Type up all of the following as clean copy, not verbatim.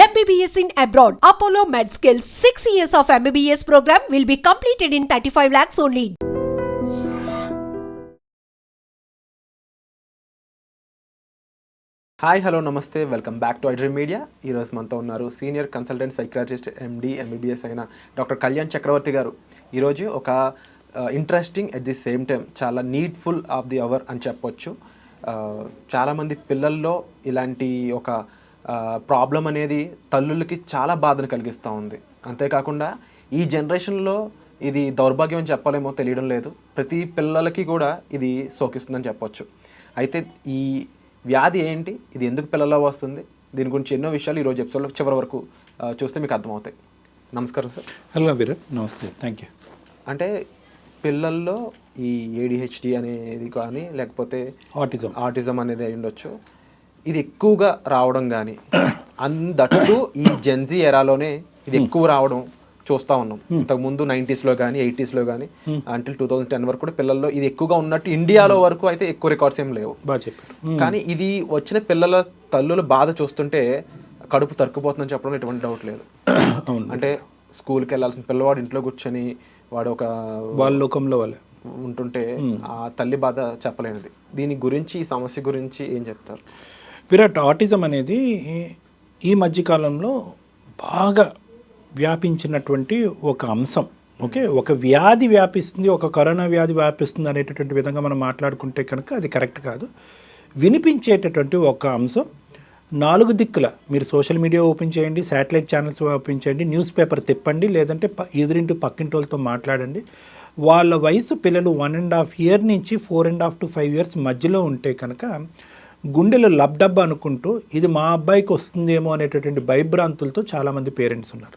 MBBS in abroad. Apollo MedSkill 6 years of MBBS program will be completed in 35 lakhs only. Hi hello నమస్తే welcome back to iDream Media. ఈరోజు మనతో ఉన్నారు senior consultant psychiatrist MD MBBS అయిన doctor Kalyan Chakravarthy గారు. ఈరోజు ఒక interesting at the same time చాలా needful of the hour అని చెప్పొచ్చు. చాలామంది పిల్లల్లో ఇలాంటి ఒక ప్రాబ్లం అనేది తల్లులకి చాలా బాధను కలిగిస్తూ ఉంది. అంతేకాకుండా ఈ జనరేషన్లో ఇది దౌర్భాగ్యం అని చెప్పలేమో తెలియడం లేదు, ప్రతి పిల్లలకి కూడా ఇది సోకిస్తుందని చెప్పొచ్చు. అయితే ఈ వ్యాధి ఏంటి, ఇది ఎందుకు పిల్లల్లో వస్తుంది, దీని గురించి ఎన్నో విషయాలు ఈరోజు ఎపిసోడ్లో చివరి వరకు చూస్తే మీకు అర్థమవుతాయి. నమస్కారం సార్. హలో వీరు, నమస్తే, థ్యాంక్ యూ. అంటే పిల్లల్లో ఈ ADHD అనేది కానీ లేకపోతే ఆటిజం అనేది అయి ఉండొచ్చు, ఇది ఎక్కువగా రావడం కానీ అందట్టు ఈ జెన్జీ ఎరాలోనే ఇది ఎక్కువ రావడం చూస్తూ ఉన్నాం. ఇంతకుముందు 90s కానీ 80s కానీ అంటిల్ 2010 వరకు కూడా పిల్లల్లో ఇది ఎక్కువగా ఉన్నట్టు ఇండియాలో వరకు అయితే ఎక్కువ రికార్డ్స్ ఏం లేవు. బాగా చెప్పారు. కానీ ఇది వచ్చిన పిల్లల తల్లుల బాధ చూస్తుంటే కడుపు తరుక్కుపోతుందని చెప్పడం ఎటువంటి డౌట్ లేదు. అంటే స్కూల్కి వెళ్ళాల్సిన పిల్లవాడు ఇంట్లో కూర్చొని వాడు ఒక వాళ్ళ లోకంలో వాళ్ళే ఉంటుంటే ఆ తల్లి బాధ చెప్పలేనిది. దీని గురించి, ఈ సమస్య గురించి ఏం చెప్తారు? విరాట్, ఆటిజం అనేది ఈ మధ్యకాలంలో బాగా వ్యాపించినటువంటి ఒక అంశం. ఓకే, ఒక వ్యాధి వ్యాపిస్తుంది, ఒక కరోనా వ్యాధి వ్యాపిస్తుంది అనేటటువంటి విధంగా మనం మాట్లాడుకుంటే కనుక అది కరెక్ట్ కాదు. వినిపించేటటువంటి ఒక అంశం 4 దిక్కుల మీరు సోషల్ మీడియా ఓపెన్ చేయండి, శాటిలైట్ ఛానల్స్ ఓపెన్ చేయండి, న్యూస్ పేపర్ తిప్పండి, లేదంటే ఎదురింటి పక్కింటి వాళ్ళతో మాట్లాడండి. వాళ్ళ వయసు పిల్లలు 1.5 year నుంచి 4.5 to 5 years మధ్యలో ఉంటే కనుక గుండెలు లబ్డబ్బ అనుకుంటూ ఇది మా అబ్బాయికి వస్తుందేమో అనేటటువంటి భయభ్రాంతులతో చాలామంది పేరెంట్స్ ఉన్నారు.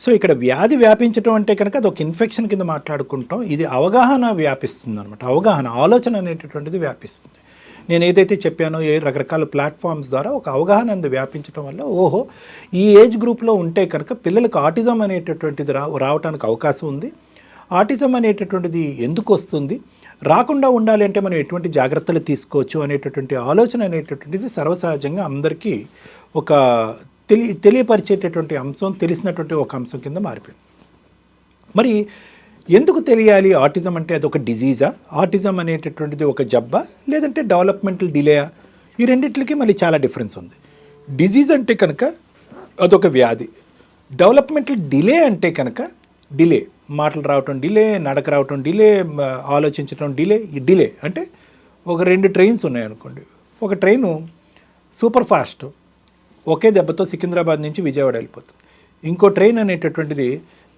సో ఇక్కడ వ్యాధి వ్యాపించడం అంటే కనుక అది ఒక ఇన్ఫెక్షన్ కింద మాట్లాడుకుంటాం. ఇది అవగాహన వ్యాపిస్తుంది అనమాట. అవగాహన, ఆలోచన అనేటటువంటిది వ్యాపిస్తుంది. నేను ఏదైతే చెప్పానో రకరకాల ప్లాట్ఫామ్స్ ద్వారా ఒక అవగాహన అనేది వ్యాపించడం వల్ల ఓహో ఈ ఏజ్ గ్రూప్లో ఉంటే కనుక పిల్లలకు ఆటిజం అనేటటువంటిది రావడానికి అవకాశం ఉంది. ఆటిజం అనేటటువంటిది ఎందుకు వస్తుంది, రాకుండా ఉండాలి అంటే మనం ఎటువంటి జాగ్రత్తలు తీసుకోవచ్చు అనేటటువంటి ఆలోచన అనేటటువంటిది సర్వసహజంగా అందరికీ ఒక తెలియపరిచేటటువంటి అంశం, తెలిసినటువంటి ఒక అంశం కింద మారిపోయింది. మరి ఎందుకు తెలియాలి ఆటిజం అంటే? అది ఒక డిజీజా, ఆటిజం అనేటటువంటిది ఒక జబ్బా, లేదంటే డెవలప్మెంటల్ డిలేయా? ఈ రెండింటికి మళ్ళీ చాలా డిఫరెన్స్ ఉంది. డిజీజ్ అంటే కనుక అదొక వ్యాధి, డెవలప్మెంటల్ డిలే అంటే కనుక డిలే, మాటలు రావటం డిలే, నడక రావటం డిలే, ఆలోచించడం డిలే. ఈ డిలే అంటే ఒక 2 ట్రైన్స్ ఉన్నాయనుకోండి, ఒక ట్రైను సూపర్ ఫాస్ట్ ఒకే దెబ్బతో సికింద్రాబాద్ నుంచి విజయవాడ వెళ్ళిపోతుంది. ఇంకో ట్రైన్ అనేటటువంటిది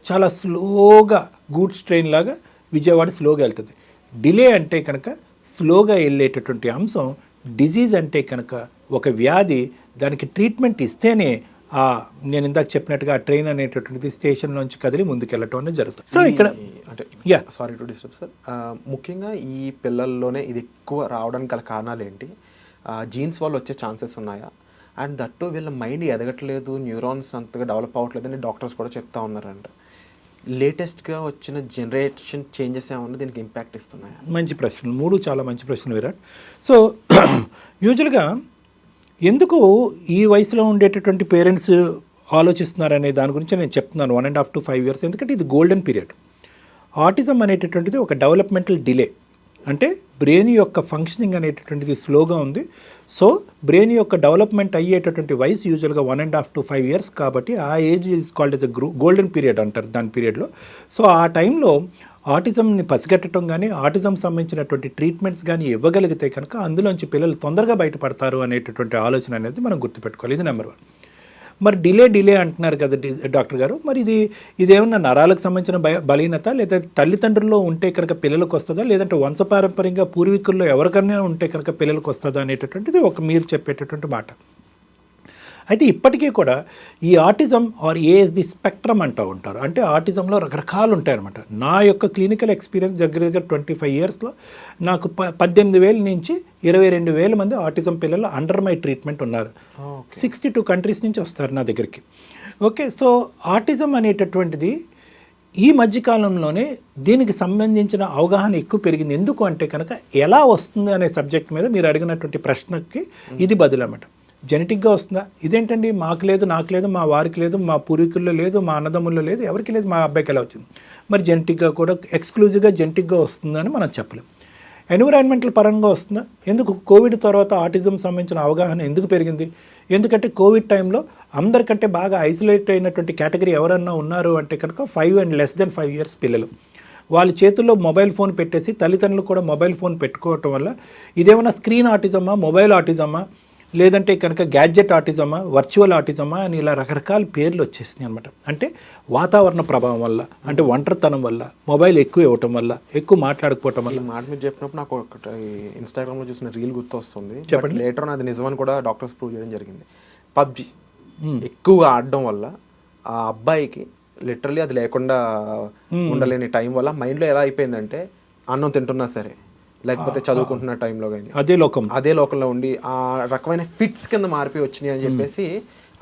చాలా స్లోగా గూడ్స్ ట్రైన్ లాగా విజయవాడ స్లోగా వెళ్తుంది. డిలే అంటే కనుక స్లోగా వెళ్ళేటటువంటి అంశం. డిజీజ్ అంటే కనుక ఒక వ్యాధి, దానికి ట్రీట్మెంట్ ఇస్తేనే నేను ఇందాక చెప్పినట్టుగా ఆ ట్రైన్ అనేటటువంటిది స్టేషన్లోంచి కదిలి ముందుకెళ్ళటం అనేది జరుగుతుంది. సో ఇక్కడ అంటే సారీ టు డిస్టర్బ్ సార్, ముఖ్యంగా ఈ పిల్లల్లోనే ఇది ఎక్కువ రావడానికి గల కారణాలు ఏంటి? జీన్స్ వల్ల వచ్చే ఛాన్సెస్ ఉన్నాయా? అండ్ దట్టు వీళ్ళ మైండ్ ఎదగట్లేదు, న్యూరాన్స్ అంతగా డెవలప్ అవ్వట్లేదు అని డాక్టర్స్ కూడా చెప్తా ఉన్నారంట. లేటెస్ట్గా వచ్చిన జనరేషన్ చేంజెస్ ఏమన్నా దీనికి ఇంపాక్ట్ ఇస్తున్నాయా? మంచి ప్రశ్నలు, 3 చాలా మంచి ప్రశ్నలు విరాట్. సో యూజువల్గా ఎందుకు ఈ వయసులో ఉండేటటువంటి పేరెంట్స్ ఆలోచిస్తున్నారనే దాని గురించి నేను చెప్తున్నాను. 1.5 to 5 years, ఎందుకంటే ఇది గోల్డెన్ పీరియడ్. ఆటిజం అనేటటువంటిది ఒక డెవలప్మెంటల్ డిలే, అంటే బ్రెయిన్ యొక్క ఫంక్షనింగ్ అనేటటువంటిది స్లోగా ఉంది. సో బ్రెయిన్ యొక్క డెవలప్మెంట్ అయ్యేటటువంటి వయసు యూజువల్గా 1.5 to 5 years కాబట్టి ఆ age is called as a golden period అంటారు దాని పీరియడ్లో. సో ఆ టైంలో ఆటిజంని పసిగట్టడం కానీ, ఆటిజం సంబంధించినటువంటి ట్రీట్మెంట్స్ కానీ ఇవ్వగలిగితే కనుక అందులోంచి పిల్లలు తొందరగా బయటపడతారు అనేటటువంటి ఆలోచన అనేది మనం గుర్తుపెట్టుకోవాలి. ఇది నెంబర్ 1. మరి డిలే అంటున్నారు కదా డాక్టర్ గారు, మరి ఇదేమన్నా నరాలకు సంబంధించిన బలహీనత, లేదా తల్లిదండ్రుల్లో ఉంటే కనుక పిల్లలకు వస్తుందా, లేదంటే వంశపారంపర్యంగా పూర్వీకుల్లో ఎవరికైనా ఉంటే కనుక పిల్లలకు వస్తుందా అనేటటువంటిది ఒక మీరు చెప్పేటటువంటి మాట. అయితే ఇప్పటికీ కూడా ఈ ఆటిజం ఆర్ ASD స్పెక్ట్రమ్ అంటూ ఉంటారు. అంటే ఆటిజంలో రకరకాలు ఉంటాయన్నమాట. నా యొక్క క్లినికల్ ఎక్స్పీరియన్స్ దగ్గర 25 yearsలో నాకు 18,000 నుంచి 22,000 మంది ఆటిజం పిల్లలు అండర్ మై ట్రీట్మెంట్ ఉన్నారు. 62 countries నుంచి వస్తారు నా దగ్గరికి. ఓకే, సో ఆటిజం అనేటటువంటిది ఈ మధ్యకాలంలోనే దీనికి సంబంధించిన అవగాహన ఎక్కువ పెరిగింది. ఎందుకు అంటే కనుక ఎలా వస్తుంది అనే సబ్జెక్ట్ మీద మీరు అడిగినటువంటి ప్రశ్నకి ఇది బదులు అన్నమాట. జెనెటిక్గా వస్తుందా? ఇదేంటండి మాకు లేదు, నాకు లేదు, మా వారికి లేదు, మా పూర్వీకుల్లో లేదు, మా అన్నదమ్ముల్లో లేదు, ఎవరికి లేదు, మా అబ్బాయికి ఎలా వచ్చింది? మరి జెనెటిక్గా కూడా ఎక్స్క్లూజివ్గా జెనెటిక్గా వస్తుందని మనం చెప్పలేం. ఎన్విరాన్మెంటల్ పరంగా వస్తుందా? ఎందుకు కోవిడ్ తర్వాత ఆటిజం సంబంధించిన అవగాహన ఎందుకు పెరిగింది? ఎందుకంటే కోవిడ్ టైంలో అందరికంటే బాగా ఐసోలేట్ అయినటువంటి కేటగిరీ ఎవరన్నా ఉన్నారు అంటే కనుక 5 and less than 5 years పిల్లలు. వాళ్ళ చేతుల్లో మొబైల్ ఫోన్ పెట్టేసి తల్లిదండ్రులు కూడా మొబైల్ ఫోన్ పెట్టుకోవటం వల్ల ఇదేమన్నా స్క్రీన్ ఆటిజమా, మొబైల్ ఆటిజమా, లేదంటే కనుక గ్యాడ్జెట్ ఆటిజమా, వర్చువల్ ఆటిజమా అని ఇలా రకరకాల పేర్లు వచ్చేసినాయి అనమాట. అంటే వాతావరణ ప్రభావం వల్ల, అంటే ఒంటరితనం వల్ల, మొబైల్ ఎక్కువ ఇవ్వటం వల్ల, ఎక్కువ మాట్లాడకపోవటం వల్ల. ఈ మాట మీరు చెప్పినప్పుడు నాకు ఒకటి ఇన్స్టాగ్రామ్లో చూసిన రీల్ గుర్తు వస్తుంది. చెప్పండి. లేటర్ అది నిజమని కూడా డాక్టర్స్ ప్రూవ్ చేయడం జరిగింది. పబ్జి ఎక్కువగా ఆడడం వల్ల ఆ అబ్బాయికి లిటరలీ అది లేకుండా ఉండలేని టైం వల్ల మైండ్లో ఎలా అయిపోయిందంటే అన్నం తింటున్నా సరే, లేకపోతే చదువుకుంటున్న టైంలో కానీ అదే లోకంలో ఉండి ఆ రకమైన ఫిట్స్ కింద మారిపోయి వచ్చినాయి అని చెప్పేసి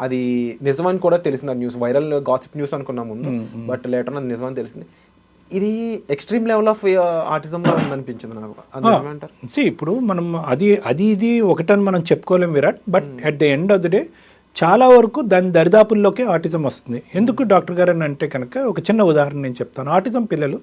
అది నిజమని కూడా తెలిసింది. ఆ న్యూస్ వైరల్ గాసిప్ న్యూస్ అనుకున్నా ముందు, బట్ లేటర్ అది నిజమని తెలిసింది. ఇది ఎక్స్ట్రీమ్ లెవెల్ ఆఫ్ ఆటిజంలో ఉందనిపించింది నాకు. ఇప్పుడు మనం ఇది ఒకటని మనం చెప్పుకోలేం Virat, but at the end of the day చాలా వరకు దాని దరిదాపుల్లోకే ఆటిజం వస్తుంది. ఎందుకు డాక్టర్ గారు అని అంటే కనుక ఒక చిన్న ఉదాహరణ నేను చెప్తాను. ఆటిజం పిల్లలు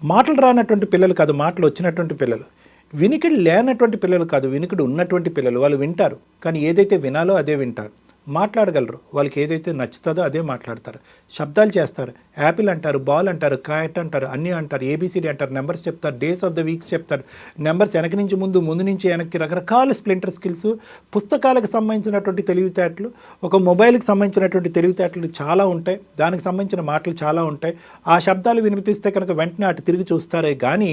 మాటలు రానటువంటి పిల్లలు కాదు, మాటలు వచ్చినటువంటి పిల్లలు. వినికిడి లేనటువంటి పిల్లలు కాదు, వినికిడి ఉన్నటువంటి పిల్లలు. వాళ్ళు వింటారు, కానీ ఏదైతే వినాలో అదే వింటారు. మాట్లాడగలరు, వాళ్ళకి ఏదైతే నచ్చుతుందో అదే మాట్లాడతారు. శబ్దాలు చేస్తారు, యాపిల్ అంటారు, బాల్ అంటారు, క్యాట్ అంటారు, అన్నీ అంటారు, ఏబిసిడి అంటారు, నెంబర్స్ చెప్తారు, డేస్ ఆఫ్ ద వీక్స్ చెప్తారు, నెంబర్స్ వెనక నుంచి ముందు, ముందు నుంచి వెనక్కి, రకరకాల స్ప్లింటర్ స్కిల్స్, పుస్తకాలకు సంబంధించినటువంటి తెలివితేటలు, ఒక మొబైల్కి సంబంధించినటువంటి తెలివితేటలు చాలా ఉంటాయి, దానికి సంబంధించిన మాటలు చాలా ఉంటాయి. ఆ శబ్దాలు వినిపిస్తే కనుక వెంటనే అటు తిరిగి చూస్తారే కానీ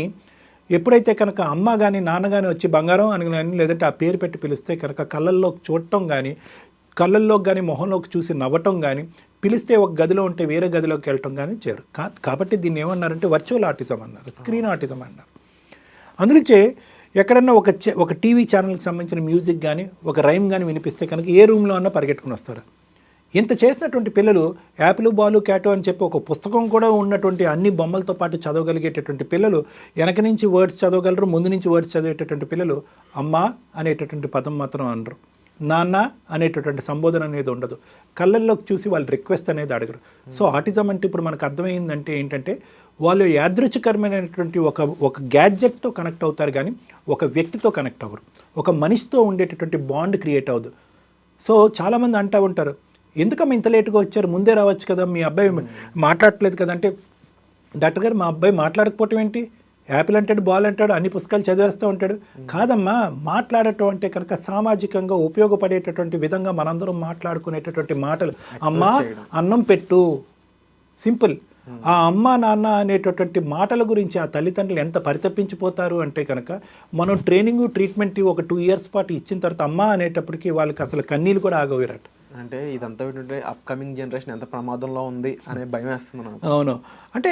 ఎప్పుడైతే కనుక అమ్మ కానీ నాన్న కానీ వచ్చి బంగారం అని కానీ లేదంటే ఆ పేరు పెట్టి పిలిస్తే కనుక కళ్ళల్లో చూడటం కానీ, కళ్ళల్లోకి కానీ మొహంలోకి చూసి నవ్వటం కానీ, పిలిస్తే ఒక గదిలో ఉంటే వేరే గదిలోకి వెళ్ళటం కానీ చేయరు. కాబట్టి దీన్ని ఏమన్నారంటే వర్చువల్ ఆటిజం అన్నారు, స్క్రీన్ ఆటిజం అన్నారు. అందుకే ఎక్కడన్నా ఒక టీవీ ఛానల్కి సంబంధించిన మ్యూజిక్ కానీ ఒక రైమ్ కానీ వినిపిస్తే కనుక ఏ రూమ్లో అన్నా పరిగెట్టుకుని వస్తారు. ఇంత చేసినటువంటి పిల్లలు యాపిల్ బాలు క్యాటో అని చెప్పి ఒక పుస్తకం కూడా ఉన్నటువంటి అన్ని బొమ్మలతో పాటు చదవగలిగేటటువంటి పిల్లలు, వెనక నుంచి వర్డ్స్ చదవగలరు, ముందు నుంచి వర్డ్స్ చదివేటటువంటి పిల్లలు అమ్మ అనేటటువంటి పదం మాత్రం అనరు, నాన్న అనేటటువంటి సంబోధన అనేది ఉండదు, కళ్ళల్లోకి చూసి వాళ్ళు రిక్వెస్ట్ అనేది అడగరు. సో ఆటిజం అంటే ఇప్పుడు మనకు అర్థమైందంటే ఏంటంటే వాళ్ళు యాదృచ్ఛికరమైనటువంటి ఒక గ్యాడ్జెట్తో కనెక్ట్ అవుతారు కానీ ఒక వ్యక్తితో కనెక్ట్ అవ్వరు, ఒక మనిషితో ఉండేటటువంటి బాండ్ క్రియేట్ అవ్వదు. సో చాలామంది అంటూ ఉంటారు, ఎందుకమ్మా ఇంత లేటుగా వచ్చారు, ముందే రావచ్చు కదా, మీ అబ్బాయి మాట్లాడట్లేదు కదా అంటే, డాక్టర్ గారు మా అబ్బాయి మాట్లాడకపోవటం ఏంటి, యాపిల్ అంటాడు, బాల్ అంటాడు, అన్ని పుస్తకాలు చదివేస్తూ ఉంటాడు. కాదమ్మా, మాట్లాడటం అంటే కనుక సామాజికంగా ఉపయోగపడేటటువంటి విధంగా మనందరం మాట్లాడుకునేటటువంటి మాటలు. అమ్మా అన్నం పెట్టు, సింపుల్. ఆ అమ్మ నాన్న అనేటటువంటి మాటల గురించి ఆ తల్లిదండ్రులు ఎంత పరితపించిపోతారు అంటే కనుక మనం ట్రైనింగ్ ట్రీట్మెంట్ ఒక 2 years పాటు ఇచ్చిన తర్వాత అమ్మ అనేటప్పటికీ వాళ్ళకి అసలు కన్నీళ్ళు కూడా ఆగవిరాట. అంటే ఇదంతా ఏంటంటే అప్కమింగ్ జనరేషన్ ఎంత ప్రమాదంలో ఉంది అనే భయం వేస్తున్నాను. అవును, అంటే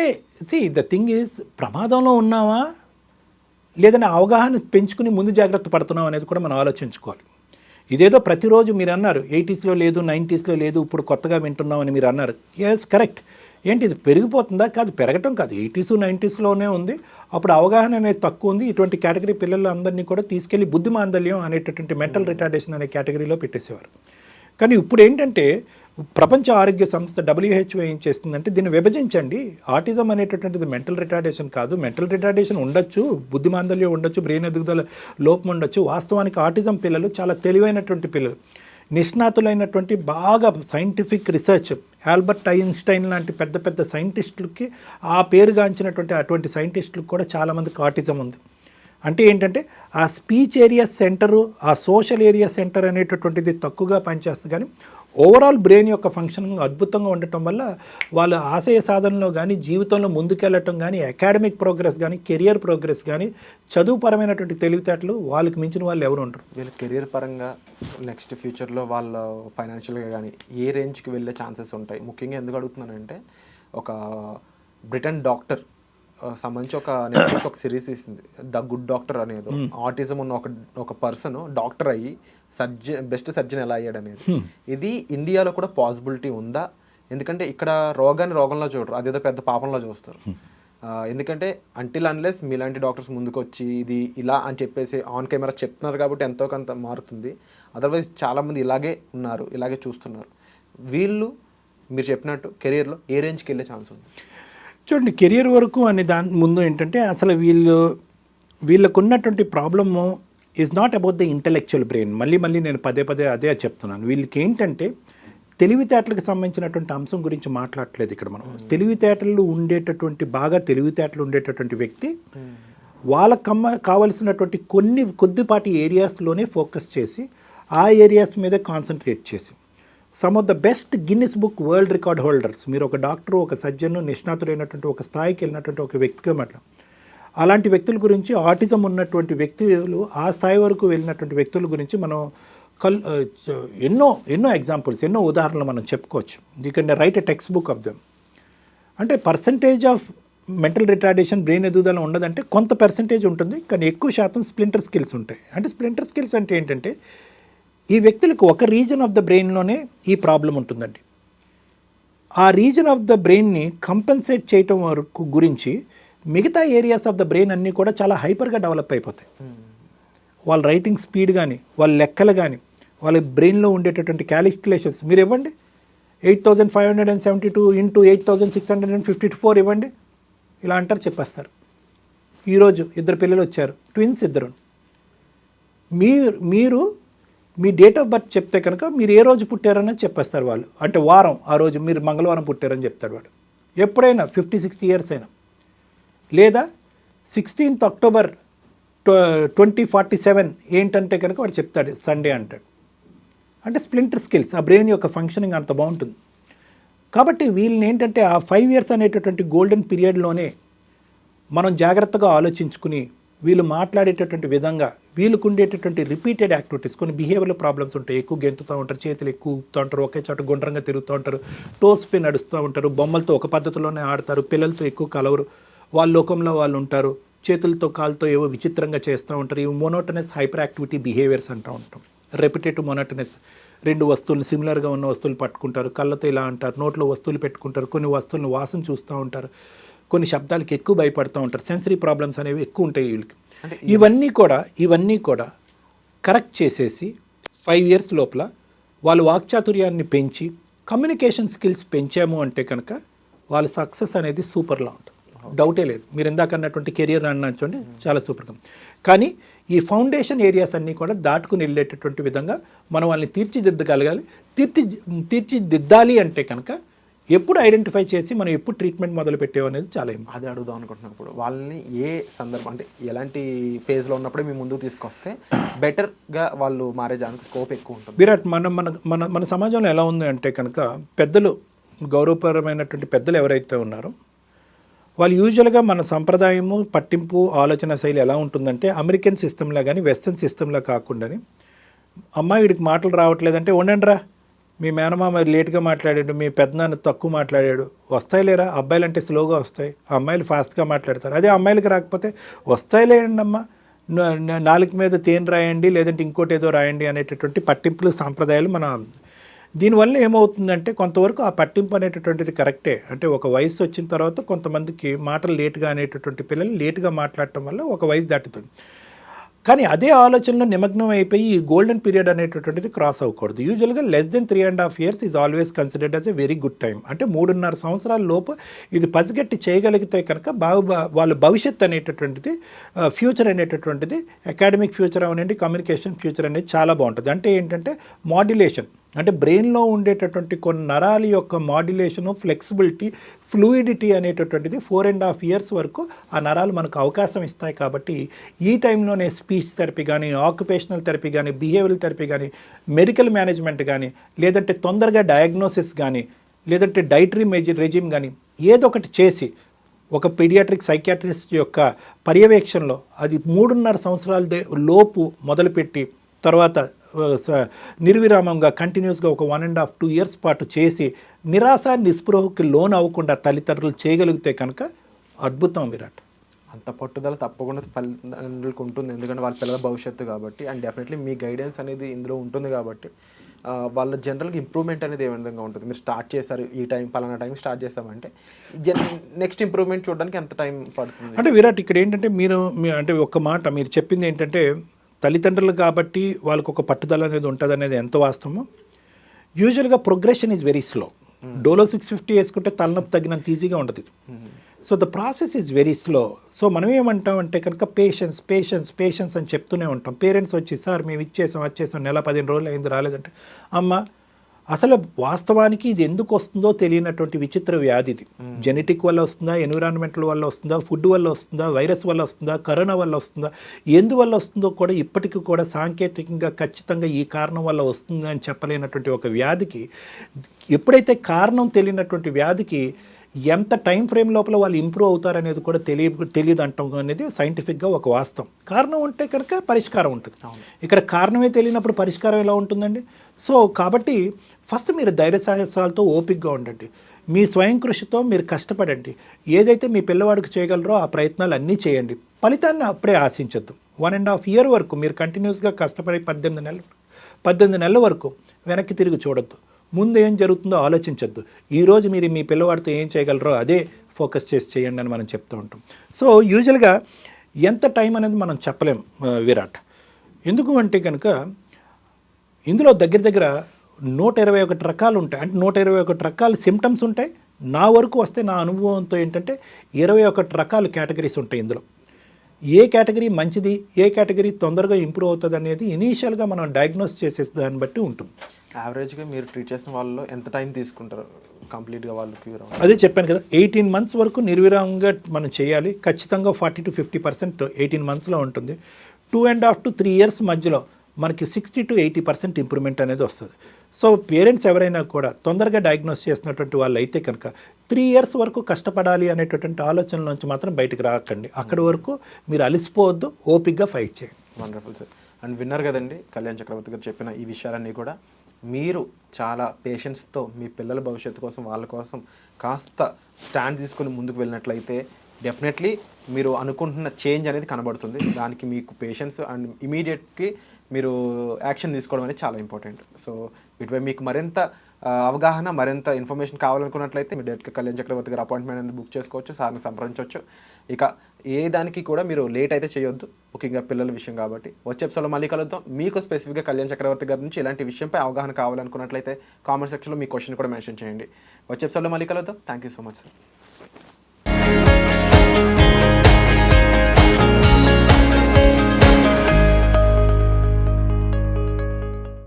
ద థింగ్ ఈజ్ ప్రమాదంలో ఉన్నావా లేదని అవగాహన పెంచుకుని ముందు జాగ్రత్త పడుతున్నాం అనేది కూడా మనం ఆలోచించుకోవాలి. ఇదేదో ప్రతిరోజు మీరు అన్నారు 80sలో లేదు, 90sలో లేదు, ఇప్పుడు కొత్తగా వింటున్నాం అని మీరు అన్నారు. Yes, correct. ఏంటి ఇది పెరిగిపోతుందా? కాదు, పెరగటం కాదు, 80s 90sలోనే ఉంది. అప్పుడు అవగాహన అనేది తక్కువ ఉంది. ఇటువంటి కేటగిరీ పిల్లలు అందరినీ కూడా తీసుకెళ్లి బుద్ధిమాందల్యం అనేటటువంటి మెంటల్ రిటార్డేషన్ అనే కేటగిరీలో పెట్టేసేవారు. కానీ ఇప్పుడు ఏంటంటే ప్రపంచ ఆరోగ్య సంస్థ WHO ఏం చేస్తుందంటే దీన్ని విభజించండి. ఆటిజం అనేటటువంటిది మెంటల్ రిటార్డేషన్ కాదు. మెంటల్ రిటార్డేషన్ ఉండొచ్చు, బుద్ధిమాందల్యం ఉండొచ్చు, బ్రెయిన్ ఎదుగుదల లోపం ఉండొచ్చు. వాస్తవానికి ఆటిజం పిల్లలు చాలా తెలివైనటువంటి పిల్లలు, నిష్ణాతులైనటువంటి బాగా సైంటిఫిక్ రీసెర్చ్, ఆల్బర్ట్ ఐన్స్టైన్ లాంటి పెద్ద పెద్ద సైంటిస్టులకి ఆ పేరుగాంచినటువంటి అటువంటి సైంటిస్టులకు కూడా చాలామందికి ఆటిజం ఉంది. అంటే ఏంటంటే ఆ స్పీచ్ ఏరియా సెంటరు, ఆ సోషల్ ఏరియా సెంటర్ అనేటటువంటిది తక్కువగా పనిచేస్తుంది. కానీ ఓవరాల్ బ్రెయిన్ యొక్క ఫంక్షనింగ్ అద్భుతంగా ఉండటం వల్ల వాళ్ళ ఆశయ సాధనలో కానీ, జీవితంలో ముందుకెళ్ళటం కానీ, అకాడమిక్ ప్రోగ్రెస్ కానీ, కెరియర్ ప్రోగ్రెస్ కానీ, చదువుపరమైనటువంటి తెలివితేటలు వాళ్ళకి మించిన వాళ్ళు ఎవరు ఉండరు. వీళ్ళ కెరియర్ పరంగా నెక్స్ట్ ఫ్యూచర్లో వాళ్ళ ఫైనాన్షియల్గా కానీ ఏ రేంజ్కి వెళ్ళే ఛాన్సెస్ ఉంటాయి. ముఖ్యంగా ఎందుకు అడుగుతున్నానంటే ఒక బ్రిటన్ డాక్టర్ సంబంధించి ఒక సిరీస్ ఇస్తుంది, ద గుడ్ డాక్టర్ అనేది. ఆటిజం ఉన్న ఒక పర్సన్ డాక్టర్ అయ్యి బెస్ట్ సర్జన్ ఎలా అయ్యాడు అనేది. ఇది ఇండియాలో కూడా పాసిబిలిటీ ఉందా? ఎందుకంటే ఇక్కడ రోగాన్ని రోగంలో చూడరు, అదేదో పెద్ద పాపంలో చూస్తారు. ఎందుకంటే అంటిల్ అన్లెస్ మీలాంటి డాక్టర్స్ ముందుకు వచ్చి ఇది ఇలా అని చెప్పేసి ఆన్ కెమెరా చెప్తున్నారు కాబట్టి ఎంతో కొంత మారుతుంది. అదర్వైజ్ చాలామంది ఇలాగే ఉన్నారు, ఇలాగే చూస్తున్నారు. వీళ్ళు మీరు చెప్పినట్టు కెరియర్లో ఏ రేంజ్కి వెళ్ళే ఛాన్స్ ఉంది? చూడండి, కెరియర్ వరకు అనే దాని ముందు ఏంటంటే అసలు వీళ్ళకు ఉన్నటువంటి problem is not about the intellectual brain. మళ్ళీ నేను పదే అదే చెప్తున్నాను. వీళ్ళకి ఏంటంటే తెలివితేటలకు సంబంధించినటువంటి అంశం గురించి మాట్లాడట్లేదు ఇక్కడ మనం. తెలివితేటలు ఉండేటటువంటి వ్యక్తి వాళ్ళకు కావలసినటువంటి కొద్దిపాటి ఏరియాస్లోనే ఫోకస్ చేసి ఆ ఏరియాస్ మీద కాన్సన్ట్రేట్ చేసి some of the best Guinness book world record holders, మీరు ఒక డాక్టర్, ఒక సర్జన్, నిష్ణాతుడైనటువంటి ఒక స్థాయికి వెళ్ళినటువంటి ఒక వ్యక్తిగా అలాంటి వ్యక్తుల గురించి, ఆటిజం ఉన్నటువంటి వ్యక్తులు ఆ స్థాయి వరకు వెళ్ళినటువంటి వ్యక్తుల గురించి మనం ఎన్నో ఎగ్జాంపుల్స్, ఎన్నో ఉదాహరణలు మనం చెప్పుకోవచ్చు. You can write a text book of them. అంటే percentage of mental retardation, brain ఎదుగుదల ఉండదంటే కొంత పర్సంటేజ్ ఉంటుంది, కానీ ఎక్కువ శాతం స్ప్లింటర్ స్కిల్స్ ఉంటాయి. అంటే స్ప్లింటర్ స్కిల్స్ అంటే ఏంటంటే ఈ వ్యక్తులకు ఒక రీజన్ ఆఫ్ ద బ్రెయిన్లోనే ఈ ప్రాబ్లం ఉంటుందండి. ఆ రీజన్ ఆఫ్ ద బ్రెయిన్ని కంపెన్సేట్ చేయటం వరకు గురించి మిగతా ఏరియాస్ ఆఫ్ ద బ్రెయిన్ అన్నీ కూడా చాలా హైపర్గా డెవలప్ అయిపోతాయి. వాళ్ళ రైటింగ్ స్పీడ్ కానీ, వాళ్ళ లెక్కలు కానీ, వాళ్ళ బ్రెయిన్లో ఉండేటటువంటి క్యాలిక్యులేషన్స్ మీరు ఇవ్వండి. 8572 ఇంటూ 8654 ఇవ్వండి, ఇలా అంటారు, చెప్పేస్తారు. ఈరోజు 2 పిల్లలు వచ్చారు, ట్విన్స్ 2. మీరు మీ డేట్ ఆఫ్ బర్త్ చెప్తే కనుక మీరు ఏ రోజు పుట్టారని చెప్పేస్తారు వాళ్ళు. అంటే వారం, ఆ రోజు మీరు మంగళవారం పుట్టారని చెప్తాడు వాడు. ఎప్పుడైనా 50-60 ఇయర్స్ అయినా, లేదా 16th October 2047 ఏంటంటే కనుక వాడు చెప్తాడు సండే అంటాడు. అంటే స్ప్లింటర్ స్కిల్స్, ఆ బ్రెయిన్ యొక్క ఫంక్షనింగ్ అంత బాగుంటుంది. కాబట్టి వీళ్ళని ఏంటంటే ఆ 5 years అనేటటువంటి గోల్డెన్ పీరియడ్లోనే మనం జాగ్రత్తగా ఆలోచించుకుని వీళ్ళు మాట్లాడేటటువంటి విధంగా, వీళ్ళకు ఉండేటటువంటి రిపీటెడ్ యాక్టివిటీస్, కొన్ని బిహేవియర్ ప్రాబ్లమ్స్ ఉంటాయి. ఎక్కువ గెంతుతూ ఉంటారు, చేతులు ఎక్కువ ఊపుతూ ఉంటారు, ఒకే చోట గుండ్రంగా తిరుగుతూ ఉంటారు, టోస్ పై నడుస్తూ ఉంటారు, బొమ్మలతో ఒక పద్ధతిలోనే ఆడతారు, పిల్లలతో ఎక్కువ కలవరు, వాళ్ళ లోకంలో వాళ్ళు ఉంటారు, చేతులతో కాలుతో ఏవో విచిత్రంగా చేస్తూ ఉంటారు. ఇవి మోనోటనస్ హైపర్ యాక్టివిటీ బిహేవియర్స్ అంటూ ఉంటాం. రెపిటేటివ్ మోనోటనస్, 2 వస్తువులు సిమిలర్గా ఉన్న వస్తువులు పట్టుకుంటారు, కళ్ళతో ఇలా అంటారు, నోట్లో వస్తువులు పెట్టుకుంటారు, కొన్ని వస్తువులను వాసన చూస్తూ ఉంటారు, కొన్ని శబ్దాలకి ఎక్కువ భయపడుతూ ఉంటారు, సెన్సరీ ప్రాబ్లమ్స్ అనేవి ఎక్కువ ఉంటాయి వీళ్ళకి. ఇవన్నీ కూడా కరెక్ట్ చేసేసి 5 years లోపల వాళ్ళు వాక్చాతుర్యాన్ని పెంచి కమ్యూనికేషన్ స్కిల్స్ పెంచాము అంటే కనుక వాళ్ళ సక్సెస్ అనేది సూపర్లా ఉంటుంది, డౌటే లేదు. మీరు ఇందాక అన్నటువంటి కెరియర్ అన్నచండి చాలా సూపర్గా. కానీ ఈ ఫౌండేషన్ ఏరియాస్ అన్నీ కూడా దాటుకుని వెళ్ళేటటువంటి విధంగా మనం వాళ్ళని తీర్చిదిద్దగలగాలి. తీర్చిదిద్దాలి అంటే కనుక ఎప్పుడు ఐడెంటిఫై చేసి మనం ఎప్పుడు ట్రీట్మెంట్ మొదలు పెట్టేవి అనేది చాలా అది అడుగుదాం అనుకుంటున్నప్పుడు వాళ్ళని ఏ సందర్భం, అంటే ఎలాంటి ఫేజ్లో ఉన్నప్పుడే మేము ముందుకు తీసుకొస్తే బెటర్గా వాళ్ళు మారేదానికి స్కోప్ ఎక్కువ ఉంటుంది? విరాట్, మన సమాజంలో ఎలా ఉంది అంటే కనుక పెద్దలు, గౌరవపరమైనటువంటి పెద్దలు ఎవరైతే ఉన్నారో వాళ్ళు యూజువల్గా మన సంప్రదాయము, పట్టింపు, ఆలోచన శైలి ఎలా ఉంటుందంటే అమెరికన్ సిస్టంలో కానీ వెస్ట్రన్ సిస్టంలో కాకుండాని, అమ్మాయి వీడికి మాటలు రావట్లేదంటే ఉండండి రా, మీ మేనమామ లేట్గా మాట్లాడాడు, మీ పెద్దనాన్న తక్కువ మాట్లాడాడు, వస్తాయి లేరా, అబ్బాయిలు అంటే స్లోగా వస్తాయి, అమ్మాయిలు ఫాస్ట్గా మాట్లాడతారు. అదే అమ్మాయిలకి రాకపోతే వస్తాయి లేండి అమ్మ, 4 మీద తేనె రాయండి, లేదంటే ఇంకోటి ఏదో రాయండి అనేటటువంటి పట్టింపులు, సాంప్రదాయాలు మన. దీనివల్ల ఏమవుతుందంటే కొంతవరకు ఆ పట్టింపు అనేటటువంటిది కరెక్టే. అంటే ఒక వయసు వచ్చిన తర్వాత కొంతమందికి మాటలు లేటుగా అనేటటువంటి పిల్లలు లేటుగా మాట్లాడటం వల్ల ఒక వయసు దాటుతుంది. కానీ అదే ఆలోచనలో నిమగ్నం అయిపోయి ఈ గోల్డెన్ పీరియడ్ అనేటటువంటిది క్రాస్ అవ్వకూడదు. యూజువల్గా less than 3.5 years is always considered as a very good time. అంటే 3.5 సంవత్సరాల లోపు ఇది పసిగట్టి చేయగలిగితే కనుక వాళ్ళ భవిష్యత్ అనేటటువంటిది, ఫ్యూచర్ అనేటటువంటిది, అకాడమిక్ ఫ్యూచర్ అవనండి, కమ్యూనికేషన్ ఫ్యూచర్ అనేది చాలా బాగుంటుంది. అంటే ఏంటంటే మాడ్యులేషన్, అంటే బ్రెయిన్లో ఉండేటటువంటి కొన్ని నరాల యొక్క మాడ్యులేషను, ఫ్లెక్సిబిలిటీ, ఫ్లూయిడిటీ అనేటటువంటిది 4.5 years వరకు ఆ నరాలు మనకు అవకాశం ఇస్తాయి. కాబట్టి ఈ టైంలోనే స్పీచ్ థెరపీ కానీ, ఆక్యుపేషనల్ థెరపీ కానీ, బిహేవియరల్ థెరపీ కానీ, మెడికల్ మేనేజ్మెంట్ కానీ, లేదంటే తొందరగా డయాగ్నోసిస్ కానీ, లేదంటే డైటరీ రెజిమ్ కానీ ఏదో ఒకటి చేసి ఒక పీడియాట్రిక్ సైకియాట్రిస్ట్ యొక్క పర్యవేక్షణలో అది 3.5 సంవత్సరాల లోపు మొదలుపెట్టి తర్వాత నిర్విరామంగా కంటిన్యూస్గా ఒక 1.5-2 years పాటు చేసి నిరాశ నిస్పృహకి లోన్ అవ్వకుండా తల్లిదండ్రులు చేయగలిగితే కనుక అద్భుతం విరాట్. అంత పట్టుదల తప్పకుండా తల్లిదండ్రులకు ఉంటుంది, ఎందుకంటే వాళ్ళ పిల్లల భవిష్యత్తు కాబట్టి. అండ్ డెఫినెట్లీ మీ గైడెన్స్ అనేది ఇందులో ఉంటుంది కాబట్టి వాళ్ళ జనరల్గా ఇంప్రూవ్మెంట్ అనేది ఏ విధంగా ఉంటుంది? మీరు స్టార్ట్ చేశారు ఈ టైం పలానా టైం స్టార్ట్ చేస్తామంటే నెక్స్ట్ ఇంప్రూవ్మెంట్ చూడడానికి ఎంత టైం పడుతుంది? అంటే విరాట్ ఇక్కడ ఏంటంటే అంటే ఒక మాట మీరు చెప్పింది ఏంటంటే తల్లిదండ్రులు కాబట్టి వాళ్ళకు ఒక పట్టుదల అనేది ఉంటుంది అనేది ఎంత వాస్తవమో. యూజువల్గా progression is very slow. Dolo 650 వేసుకుంటే తలనొప్పి తగినంత ఈజీగా ఉంటుంది. So the process is very slow. So మనం ఏమంటాం అంటే కనుక పేషెన్స్ అని చెప్తూనే ఉంటాం. పేరెంట్స్ వచ్చి సార్ మేము వచ్చేసాం నెల 15 రోజులు అయింది రాలేదంటే, అమ్మ అసలు వాస్తవానికి ఇది ఎందుకు వస్తుందో తెలియనటువంటి విచిత్ర వ్యాధి ఇది. జెనెటిక్ వల్ల వస్తుందా, ఎన్విరాన్మెంటల్ వల్ల వస్తుందా, ఫుడ్ వల్ల వస్తుందా, వైరస్ వల్ల వస్తుందా, కరోనా వల్ల వస్తుందా, ఎందువల్ల వస్తుందో కూడా ఇప్పటికీ కూడా సాంకేతికంగా ఖచ్చితంగా ఈ కారణం వల్ల వస్తుంది అని చెప్పలేనటువంటి ఒక వ్యాధికి, ఎప్పుడైతే కారణం తెలియనటువంటి వ్యాధికి ఎంత టైం ఫ్రేమ్ లోపల వాళ్ళు ఇంప్రూవ్ అవుతారనేది కూడా తెలియదు అంటాం అనేది సైంటిఫిక్గా ఒక వాస్తవం. కారణం ఉంటే కనుక పరిష్కారం ఉంటుంది. ఇక్కడ కారణమే తెలియనప్పుడు పరిష్కారం ఎలా ఉంటుందండి? సో కాబట్టి ఫస్ట్ మీరు ధైర్య సాహసాలతో ఓపికగా ఉండండి. మీ స్వయం కృషితో మీరు కష్టపడండి. ఏదైతే మీ పిల్లవాడికి చేయగలరో ఆ ప్రయత్నాలు అన్నీ చేయండి. ఫలితాన్ని అప్పుడే ఆశించద్దు. 1.5 year వరకు మీరు కంటిన్యూస్గా కష్టపడి 18 నెలల వరకు వెనక్కి తిరిగి చూడొద్దు. ముందు ఏం జరుగుతుందో ఆలోచించద్దు. ఈరోజు మీరు మీ పిల్లవాడితో ఏం చేయగలరో అదే ఫోకస్ చేసి చేయండి అని మనం చెప్తూ ఉంటాం. సో యూజువల్గా ఎంత టైం అనేది మనం చెప్పలేం విరాట్. ఎందుకు అంటే కనుక ఇందులో దగ్గర 121 రకాలు ఉంటాయి. అంటే 121 రకాల సిమ్టమ్స్ ఉంటాయి. నా వరకు వస్తే నా అనుభవంతో ఏంటంటే 21 రకాల కేటగిరీస్ ఉంటాయి. ఇందులో ఏ కేటగిరీ మంచిది, ఏ కేటగిరీ తొందరగా ఇంప్రూవ్ అవుతుంది అనేది ఇనీషియల్గా మనం డయాగ్నోస్ చేసే దాన్ని బట్టి ఉంటుంది. యావరేజ్గా మీరు ట్రీట్ చేసిన వాళ్ళలో ఎంత టైం తీసుకుంటారు కంప్లీట్గా వాళ్ళు క్యూర్ అవ్వాలి? అదే చెప్పాను కదా, 18 months వరకు నిర్విరామంగా మనం చేయాలి. ఖచ్చితంగా 40 to 50% 18 monthsలో ఉంటుంది. 2.5 to 3 years మధ్యలో మనకి 60 to 80% ఇంప్రూవ్మెంట్ అనేది వస్తుంది. సో పేరెంట్స్ ఎవరైనా కూడా తొందరగా డయాగ్నోస్ చేసినటువంటి వాళ్ళు అయితే కనుక 3 years వరకు కష్టపడాలి అనేటటువంటి ఆలోచనల నుంచి మాత్రం బయటకు రాకండి. అక్కడి వరకు మీరు అలసిపోవద్దు, ఓపిక్గా ఫైట్ చేయండి. Wonderful sir. అండ్ విన్నారు కదండి కళ్యాణ్ చక్రవర్తి గారు చెప్పిన ఈ విషయాలన్నీ కూడా. మీరు చాలా పేషెన్స్తో మీ పిల్లల భవిష్యత్తు కోసం వాళ్ళ కోసం కాస్త స్టాండ్ తీసుకొని ముందుకు వెళ్ళినట్లయితే డెఫినెట్లీ మీరు అనుకుంటున్న చేంజ్ అనేది కనబడుతుంది. దానికి మీకు పేషెన్స్ అండ్ ఇమీడియట్కి మీరు యాక్షన్ తీసుకోవడం అనేది చాలా ఇంపార్టెంట్. సో వీటిపై మీకు మరింత అవగాహన, మరింత ఇన్ఫర్మేషన్ కావాలనుకున్నట్లయితే మీరు డైరెక్ట్గా కళ్యాణ్ చక్రవర్తి గారు అపాయింట్మెంట్ అనేది బుక్ చేసుకోవచ్చు, సార్ని సంప్రదించవచ్చు. ఇక ఏ దానికి కూడా మీరు లేట్ అయితే చేయొద్దు, ముఖ్యంగా పిల్లల విషయం కాబట్టి. వచ్చే ఎపిసోడ్లో మళ్ళీ కలుద్దాం. మీకు స్పెసిఫిక్గా కళ్యాణ్ చక్రవర్తి గారి నుంచి ఇలాంటి విషయంపై అవగాహన కావాలనుకున్నట్లయితే కామెంట్ సెక్షన్లో మీ క్వశ్చన్ కూడా మెన్షన్ చేయండి. వచ్చే ఎపిసోడ్లో మళ్ళీ కలుద్దాం. Thank you so much sir.